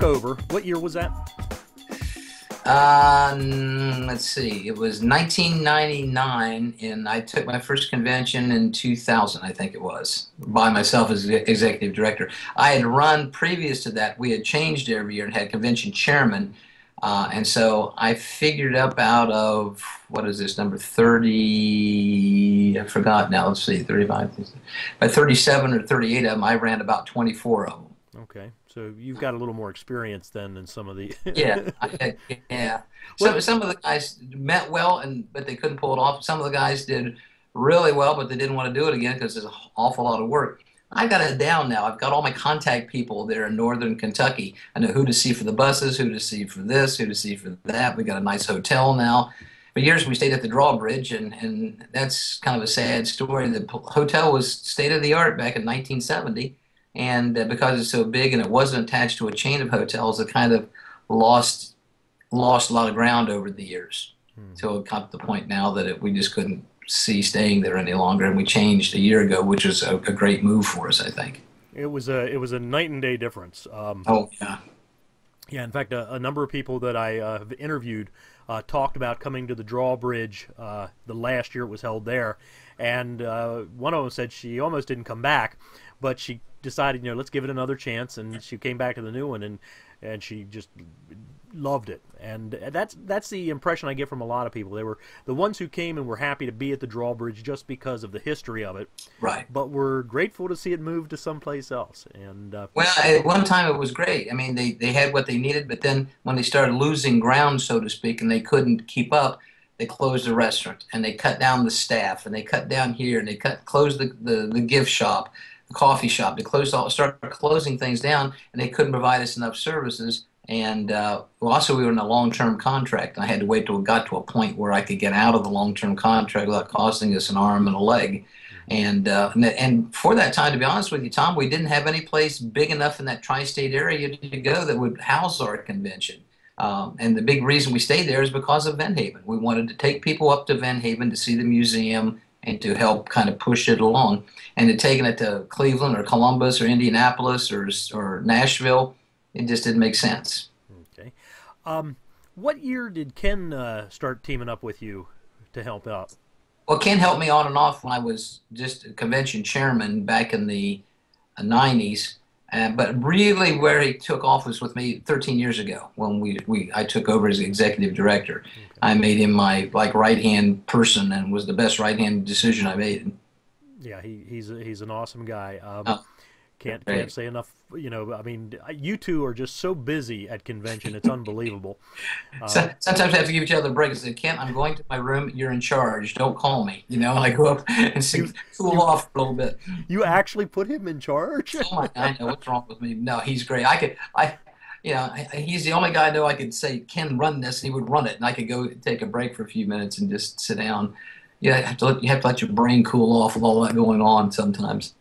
over. What year was that? Let's see. It was 1999, and I took my first convention in 2000, I think it was, by myself as executive director. I had run previous to that. We had changed every year and had convention chairman, and so I figured up out of, what is this, number 30, I forgot now, let's see, 35, by 37 or 38 of them, I ran about 24 of them. Okay, so you've got a little more experience then than some of the. Yeah, yeah. What? Some of the guys meant well, but they couldn't pull it off. Some of the guys did really well, but they didn't want to do it again because it's an awful lot of work. I got it down now. I've got all my contact people there in northern Kentucky. I know who to see for the buses, who to see for this, who to see for that. We got a nice hotel now. For years we stayed at the drawbridge, and that's kind of a sad story. The hotel was state of the art back in 1970. And because it's so big and it wasn't attached to a chain of hotels, it kind of lost a lot of ground over the years. So it got to the point now that we just couldn't see staying there any longer, and we changed a year ago, which was a great move for us, I think. It was a night and day difference. Oh yeah, yeah. In fact, a number of people that I have interviewed talked about coming to the drawbridge the last year it was held there, and one of them said she almost didn't come back, but she decided, let's give it another chance, and she came back to the new one, and she just loved it. And that's the impression I get from a lot of people. They were the ones who came and were happy to be at the drawbridge just because of the history of it, right. But were grateful to see it move to someplace else. And well, at one time it was great. I mean, they had what they needed, but then when they started losing ground, so to speak, and they couldn't keep up, they closed the restaurant, and they cut down the staff, and they cut down here, and they closed the gift shop, the coffee shop. They started closing things down, and they couldn't provide us enough services. And also we were in a long-term contract, and I had to wait till it got to a point where I could get out of the long-term contract without costing us an arm and a leg. And for that time, to be honest with you, Tom, we didn't have any place big enough in that tri-state area to go that would house our convention. And the big reason we stayed there is because of VentHaven. We wanted to take people up to VentHaven to see the museum and to help kind of push it along. And to taking it to Cleveland or Columbus or Indianapolis or Nashville, it just didn't make sense. Okay. What year did Ken start teaming up with you to help out? Well, Ken helped me on and off when I was just a convention chairman back in the 90s. But really where he took off was with me 13 years ago when I took over as executive director. Okay. I made him my right-hand person and was the best right-hand decision I made. Yeah, he's an awesome guy. Can't say enough. I mean, you two are just so busy at convention. It's unbelievable. Sometimes I have to give each other a break. I say, Kent, I'm going to my room. You're in charge. Don't call me. And I go up and cool off for a little bit. You actually put him in charge? Oh my God, I know what's wrong with me. No, he's great. He's the only guy I know I could say, Ken, run this, and he would run it, and I could go take a break for a few minutes and just sit down. You have to let your brain cool off with all that going on sometimes.